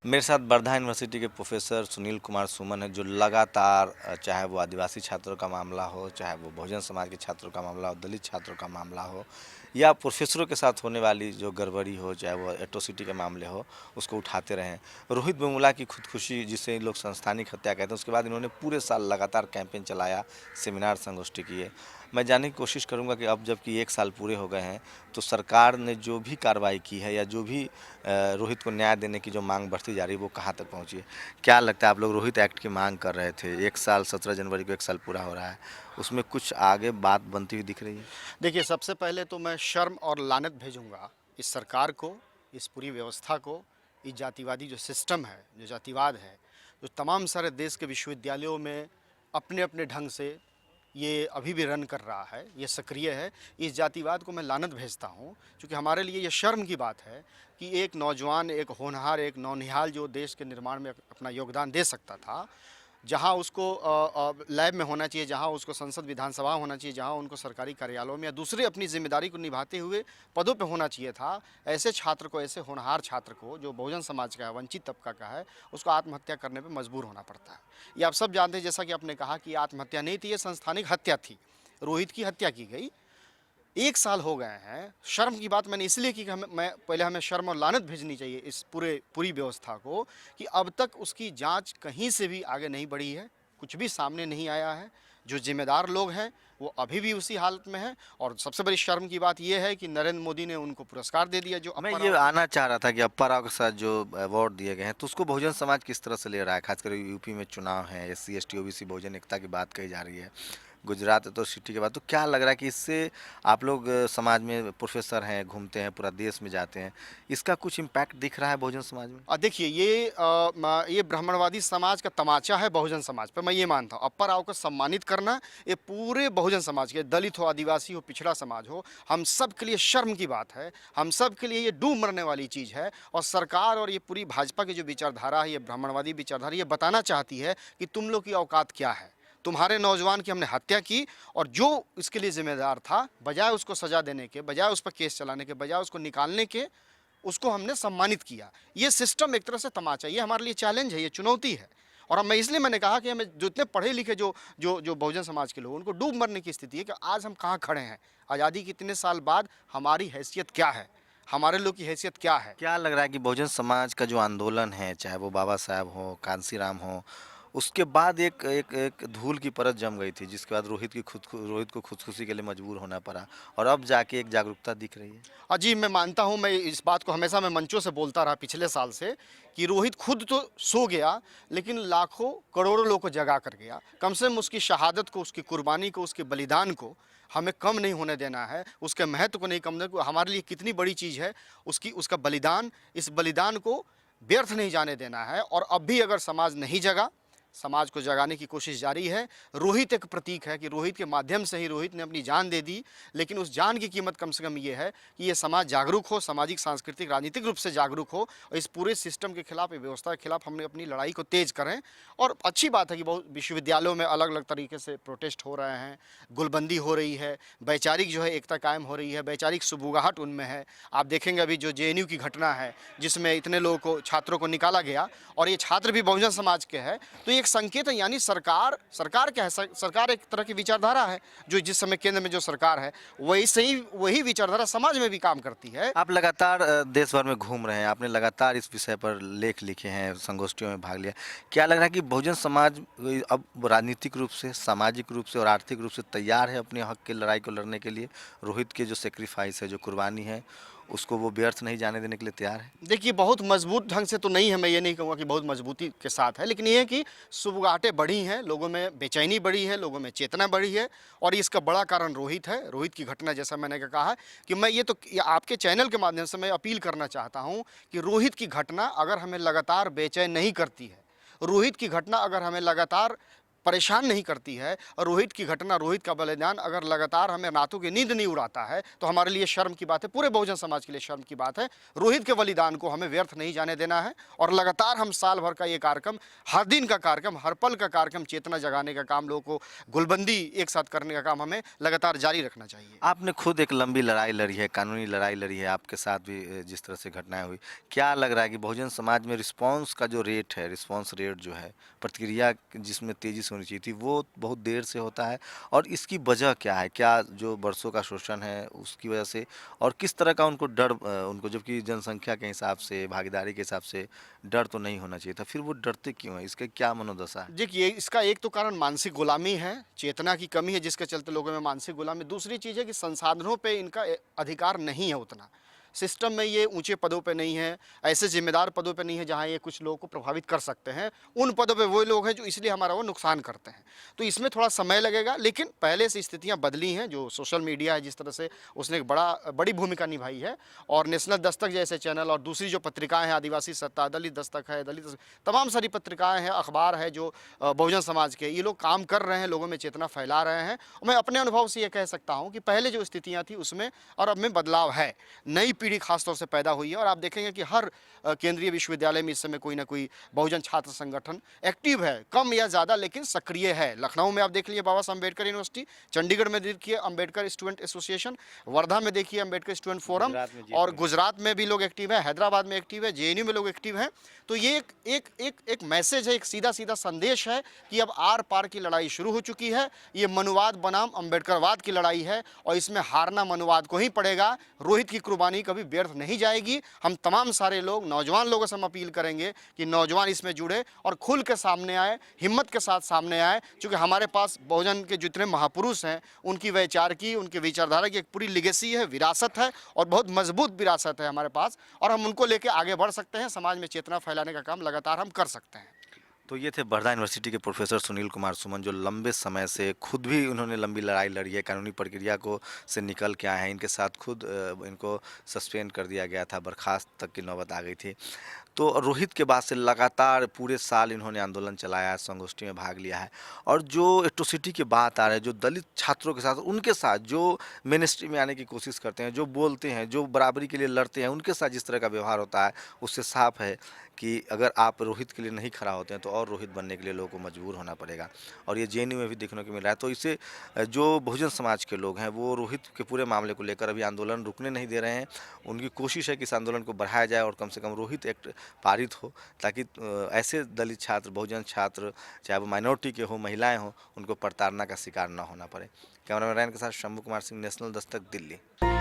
मेरे साथ वर्धा यूनिवर्सिटी के प्रोफेसर सुनील कुमार सुमन है, जो लगातार चाहे वो आदिवासी छात्रों का मामला हो, चाहे वो बहुजन समाज के छात्रों का मामला हो, दलित छात्रों का मामला हो, या प्रोफेसरों के साथ होने वाली जो गड़बड़ी हो, चाहे वो एट्रोसिटी के मामले हो, उसको उठाते रहें। रोहित वेमुला की खुदकुशी, जिसे लोग संस्थानिक हत्या कहते हैं, उसके बाद इन्होंने पूरे साल लगातार कैंपेन चलाया, सेमिनार संगोष्ठी किए। मैं जानने की कोशिश करूंगा कि अब जबकि 1 साल पूरे हो गए हैं, तो सरकार ने जो भी कार्रवाई की है या जो भी रोहित को न्याय देने की जो मांग बढ़ती जा रही है, वो कहाँ तक पहुँची है? क्या लगता है, आप लोग रोहित एक्ट की मांग कर रहे थे, 1 साल 17 जनवरी को 1 साल पूरा हो रहा है, उसमें कुछ आगे बात बनती हुई दिख रही है? देखिए, सबसे पहले तो मैं शर्म और लानत भेजूँगा इस सरकार को, इस पूरी व्यवस्था को, इस जातिवादी जो सिस्टम है, जो जातिवाद है, जो तमाम सारे देश के विश्वविद्यालयों में अपने-अपने ढंग से ये अभी भी रन कर रहा है, ये सक्रिय है। इस जातिवाद को मैं लानत भेजता हूँ, क्योंकि हमारे लिए ये शर्म की बात है कि एक नौजवान, एक होनहार, एक नौनिहाल जो देश के निर्माण में अपना योगदान दे सकता था, जहाँ उसको लैब में होना चाहिए, जहाँ उसको संसद विधानसभा होना चाहिए, जहाँ उनको सरकारी कार्यालयों में या दूसरी अपनी जिम्मेदारी को निभाते हुए पदों पे होना चाहिए था, ऐसे छात्र को, ऐसे होनहार छात्र को, जो बहुजन समाज का है, वंचित तबका का है, उसको आत्महत्या करने पे मजबूर होना पड़ता है। ये आप सब जानते हैं, जैसा कि आपने कहा कि आत्महत्या नहीं थी, ये संस्थानिक हत्या थी। रोहित की हत्या की गई। 1 साल हो गए हैं। शर्म की बात मैंने इसलिए की कि हमें शर्म और लानत भेजनी चाहिए इस पूरी व्यवस्था को, कि अब तक उसकी जांच कहीं से भी आगे नहीं बढ़ी है, कुछ भी सामने नहीं आया है। जो जिम्मेदार लोग हैं वो अभी भी उसी हालत में हैं, और सबसे बड़ी शर्म की बात यह है कि नरेंद्र मोदी ने उनको पुरस्कार दे दिया, जो मैं अप्पा ये राव। आना चाह रहा था कि अप्पा राव के साथ जो अवार्ड दिए गए हैं, तो उसको बहुजन समाज किस तरह से ले रहा है? खासकर यूपी में चुनाव है, SC ST OBC बहुजन एकता की बात कही जा रही है, गुजरात एट्रोसिटी के बाद, तो क्या लग रहा है कि इससे आप लोग समाज में प्रोफेसर हैं, घूमते हैं, पूरा देश में जाते हैं, इसका कुछ इम्पैक्ट दिख रहा है बहुजन समाज में? देखिए, ये ब्राह्मणवादी समाज का तमाचा है बहुजन समाज पे, मैं ये मानता हूँ। अप्पा राव को सम्मानित करना, ये पूरे बहुजन समाज के, दलित हो, आदिवासी हो, पिछड़ा समाज हो, हम सब के लिए शर्म की बात है। हम सब के लिए ये डूब मरने वाली चीज़ है। और सरकार और ये पूरी भाजपा की जो विचारधारा है, ये ब्राह्मणवादी विचारधारा, ये बताना चाहती है कि तुम लोग की औकात क्या है। तुम्हारे नौजवान की हमने हत्या की, और जो इसके लिए जिम्मेदार था, बजाय उसको सजा देने के, बजाय उस पर केस चलाने के, बजाय उसको निकालने के, उसको हमने सम्मानित किया। ये सिस्टम एक तरह से तमाचा, ये हमारे लिए चैलेंज है, ये चुनौती है। और अब मैंने कहा कि हमें जो इतने पढ़े लिखे जो जो जो बहुजन समाज के लोग, उनको डूब मरने की स्थिति है कि आज हम कहाँ खड़े हैं, आज़ादी के इतने साल बाद हमारी हैसियत क्या है, हमारे लोग की हैसियत क्या है। क्या लग रहा है कि बहुजन समाज का जो आंदोलन है, चाहे वो बाबा साहब हो, कांसीराम हो, उसके बाद एक एक एक धूल की परत जम गई थी, जिसके बाद रोहित को खुदकुशी के लिए मजबूर होना पड़ा, और अब जाके एक जागरूकता दिख रही है? जी, मैं मानता हूँ, मैं इस बात को हमेशा मैं मंचों से बोलता रहा पिछले साल से, कि रोहित खुद तो सो गया, लेकिन लाखों करोड़ों लोगों को जगा कर गया। कम से कम उसकी शहादत को, उसकी कुर्बानी को, उसके बलिदान को हमें कम नहीं होने देना है, उसके महत्व को नहीं कम देना। हमारे लिए कितनी बड़ी चीज़ है उसका बलिदान, इस बलिदान को व्यर्थ नहीं जाने देना है। और अब भी अगर समाज नहीं जगा, समाज को जगाने की कोशिश जारी है। रोहित एक प्रतीक है कि रोहित के माध्यम से ही रोहित ने अपनी जान दे दी, लेकिन उस जान की कीमत कम से कम ये है कि ये समाज जागरूक हो, सामाजिक, सांस्कृतिक, राजनीतिक रूप से जागरूक हो, और इस पूरे सिस्टम के खिलाफ, व्यवस्था के खिलाफ हमने अपनी लड़ाई को तेज करें। और अच्छी बात है कि बहुत विश्वविद्यालयों में अलग अलग तरीके से प्रोटेस्ट हो रहे हैं, गुलबंदी हो रही है, वैचारिक जो है एकता कायम हो रही है, वैचारिक सुबुगाहट उनमें है। आप देखेंगे अभी जो JNU की घटना है, जिसमें इतने लोगों को, छात्रों को निकाला गया, और ये छात्र भी बहुजन समाज के हैं, तो ये एक संकेत है। यानी सरकार क्या है? सरकार एक तरह की विचारधारा है, जो जिस समय केंद्र में जो सरकार है, वही विचारधारा समाज में भी काम करती है। आप लगातार देश भर में घूम रहे हैं, आपने लगातार इस विषय पर लेख लिखे हैं, संगोष्ठियों में भाग लिया। क्या लग रहा है कि बहुजन समाज अब राजनीतिक रूप से, सामाजिक रूप से और आर्थिक रूप से तैयार है अपने हक की लड़ाई को लड़ने के लिए? रोहित के जो सेक्रीफाइस है, जो कुर्बानी है, उसको वो व्यर्थ नहीं जाने देने के लिए तैयार है? देखिए, बहुत मजबूत ढंग से तो नहीं है, मैं ये नहीं कहूँगा कि बहुत मजबूती के साथ है, लेकिन ये है कि सुबगाहटें बढ़ी हैं, लोगों में बेचैनी बढ़ी है, लोगों में चेतना बढ़ी है, और इसका बड़ा कारण रोहित है। रोहित की घटना, जैसा मैंने कहा है, कि मैं ये आपके चैनल के माध्यम से मैं अपील करना चाहता हूँ कि रोहित की घटना अगर हमें लगातार बेचैन नहीं करती है, रोहित की घटना अगर हमें लगातार परेशान नहीं करती है। और रोहित की घटना, रोहित का बलिदान अगर लगातार हमें रातों की नींद नहीं उड़ाता है तो हमारे लिए शर्म की बात है, पूरे बहुजन समाज के लिए शर्म की बात है। रोहित के बलिदान को हमें व्यर्थ नहीं जाने देना है और लगातार हम साल भर का ये कार्यक्रम, हर दिन का कार्यक्रम, हर पल का कार्यक्रम, चेतना जगाने का काम, लोगों को गुलबंदी एक साथ करने का काम हमें लगातार जारी रखना चाहिए। आपने खुद एक लंबी लड़ाई लड़ी है, कानूनी लड़ाई लड़ी है, आपके साथ भी जिस तरह से घटनाएं हुई, क्या लग रहा है कि बहुजन समाज में रिस्पांस का जो रेट है, रिस्पांस रेट जो है, प्रतिक्रिया जिसमें तेज़ी से होनी चाहिए थी, वो बहुत देर से होता है? और इसकी वजह क्या है? क्या जो बरसों का शोषण है उसकी वजह से, और किस तरह का उनको डर, उनको जबकि जनसंख्या के हिसाब से, भागीदारी के हिसाब से डर तो नहीं होना चाहिए था, फिर वो डरते क्यों हैं? इसका क्या मनोदशा है? देखिए, इसका एक तो कारण मानसिक गुलामी है, चेतना की कमी है जिसके चलते लोगों में मानसिक गुलामी। दूसरी चीज़ है कि संसाधनों पे इनका अधिकार नहीं है उतना। सिस्टम में ये ऊंचे पदों पे नहीं है, ऐसे जिम्मेदार पदों पे नहीं है जहां ये कुछ लोगों को प्रभावित कर सकते हैं। उन पदों पे वो लोग हैं जो इसलिए हमारा वो नुकसान करते हैं। तो इसमें थोड़ा समय लगेगा, लेकिन पहले से स्थितियां बदली हैं। जो सोशल मीडिया है जिस तरह से उसने एक बड़ी भूमिका निभाई है, और नेशनल दस्तक जैसे चैनल और दूसरी जो पत्रिकाएं हैं, आदिवासी सत्ता, दलित दस्तक है, तमाम सारी पत्रिकाएं हैं, अखबार है जो बहुजन समाज के, ये लोग काम कर रहे हैं, लोगों में चेतना फैला रहे हैं। और मैं अपने अनुभव से ये कह सकता हूँ कि पहले जो स्थितियाँ थी उसमें और अब में बदलाव है। नई पीढ़ी खासतौर से पैदा हुई है और आप देखेंगे कि हर केंद्रीय विश्वविद्यालय में इस समय कोई ना कोई बहुजन छात्र संगठन एक्टिव है, कम या ज़्यादा लेकिन सक्रिय है। लखनऊ में आप देख लीजिए बाबा साहब अम्बेडकर यूनिवर्सिटी, चंडीगढ़ में देखिए अम्बेडकर स्टूडेंट एसोसिएशन, वर्धा में देखिए अम्बेडकर स्टूडेंट फोरम, गुजरात में और गुजरात में भी लोग एक्टिव है, हैदराबाद में एक्टिव है, जेएनयू में लोग एक्टिव हैं। तो ये एक मैसेज है, एक सीधा सीधा संदेश है कि अब आर पार की लड़ाई शुरू हो चुकी है। ये मनुवाद बनाम अम्बेडकरवाद की लड़ाई है और इसमें हारना मनुवाद को ही पड़ेगा। रोहित की कुर्बानी कभी व्यर्थ नहीं जाएगी। हम तमाम सारे लोग, नौजवान लोगों से हम अपील करेंगे कि नौजवान इसमें जुड़े और खुल के सामने आए, हिम्मत के साथ सामने आए, क्योंकि हमारे पास बहुजन के जितने महापुरुष हैं उनकी वैचार की, उनकी विचारधारा की एक पूरी लिगेसी है, विरासत है और बहुत मजबूत विरासत है हमारे पास, और हम उनको लेकर आगे बढ़ सकते हैं। समाज में चेतना फैलाने का काम लगातार हम कर सकते हैं। तो ये थे वर्धा यूनिवर्सिटी के प्रोफेसर सुनील कुमार सुमन, जो लंबे समय से खुद भी उन्होंने लंबी लड़ाई लड़ी है, कानूनी प्रक्रिया को से निकल के आए हैं। इनके साथ खुद इनको सस्पेंड कर दिया गया था, बर्खास्त तक की नौबत आ गई थी। तो रोहित के बाद से लगातार पूरे साल इन्होंने आंदोलन चलाया है, संगोष्ठी में भाग लिया है, और जो एट्रोसिटी की बात आ रही है, जो दलित छात्रों के साथ, उनके साथ जो मिनिस्ट्री में आने की कोशिश करते हैं, जो बोलते हैं, जो बराबरी के लिए लड़ते हैं, उनके साथ जिस तरह का व्यवहार होता है, उससे साफ है कि अगर आप रोहित के लिए नहीं खड़ा होते हैं तो और रोहित बनने के लिए लोगों को मजबूर होना पड़ेगा। और ये जेएनयू में भी देखने को मिल रहा है। तो इसे जो बहुजन समाज के लोग हैं वो रोहित के पूरे मामले को लेकर अभी आंदोलन रुकने नहीं दे रहे हैं। उनकी कोशिश है कि इस आंदोलन को बढ़ाया जाए और कम से कम रोहित एक्ट पारित हो, ताकि ऐसे दलित छात्र, बहुजन छात्र, चाहे वो माइनॉरिटी के हो, महिलाएँ हों, उनको प्रताड़ना का शिकार न होना पड़े। कैमरामैन के साथ शंभू कुमार सिंह, नेशनल दस्तक, दिल्ली।